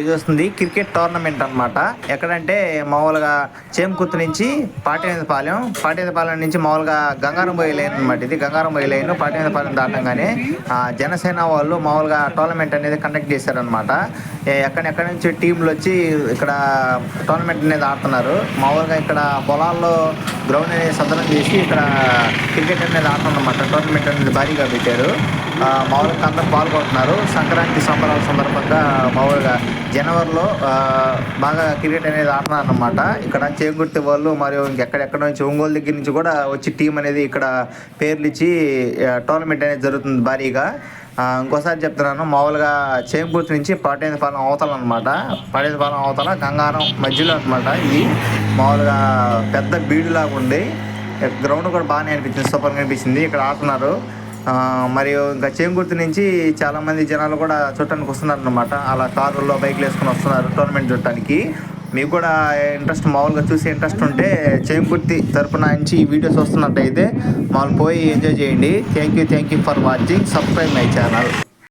ఇది వస్తుంది cricket tournament అనమాట. ఎక్కడంటే మామూలుగా చేమకుర్తి నుంచి పాటిమీదపాలెం నుంచి మామూలుగా గంగారం పోయే లైన్ అనమాట. ఇది గంగారం పోయే లైన్ పాటిమీదపాలెం దాటంగానే జనసేన వాళ్ళు మామూలుగా టోర్నమెంట్ అనేది కండక్ట్ చేశారనమాట. ఎక్కడెక్కడి నుంచి టీంలు వచ్చి ఇక్కడ టోర్నమెంట్ అనేది ఆడుతున్నారు. మామూలుగా ఇక్కడ పొలాల్లో గ్రౌండ్ అనేది సదనం చేసి ఇక్కడ క్రికెట్ అనేది ఆడుతున్నమాట. టోర్నమెంట్ అనేది భారీగా పెట్టారు. మామూలుగా అందరూ పాల్గొంటున్నారు. సంక్రాంతి సంబరాల సందర్భంగా మామూలుగా జనవరిలో బాగా క్రికెట్ అనేది ఆడుతున్నారు అన్నమాట. ఇక్కడ చేకూర్తి వాళ్ళు మరియు ఇంకెక్కడెక్కడ నుంచి ఒంగోలు దగ్గర నుంచి కూడా వచ్చి టీం అనేది ఇక్కడ పేర్లు ఇచ్చి టోర్నమెంట్ అనేది జరుగుతుంది భారీగా. ఇంకోసారి చెప్తున్నాను, మామూలుగా చేకూర్తి నుంచి పాటిమీదపాలెం అవతల అనమాట. పాటిమీదపాలెం అవతల గంగారం మధ్యలో అనమాట. ఇది మామూలుగా పెద్ద బీడులాగా ఉంది. గ్రౌండ్ కూడా బాగానే అనిపించింది, సూపర్గా అనిపించింది. ఇక్కడ ఆడుతున్నారు. మరియు ఇంకా చేమకుర్తి నుంచి చాలామంది జనాలు కూడా చూడటానికి వస్తున్నారు అనమాట. అలా కారుల్లో బైక్లు వేసుకొని వస్తున్నారు టోర్నమెంట్ చూడటానికి. మీకు కూడా ఇంట్రెస్ట్ మామూలుగా చూసే ఇంట్రెస్ట్ ఉంటే చేమకుర్తి తరపున నుంచి ఈ వీడియోస్ వస్తున్నట్టయితే మామూలు పోయి ఎంజాయ్ చేయండి. Thank you for watching. Subscribe my channel.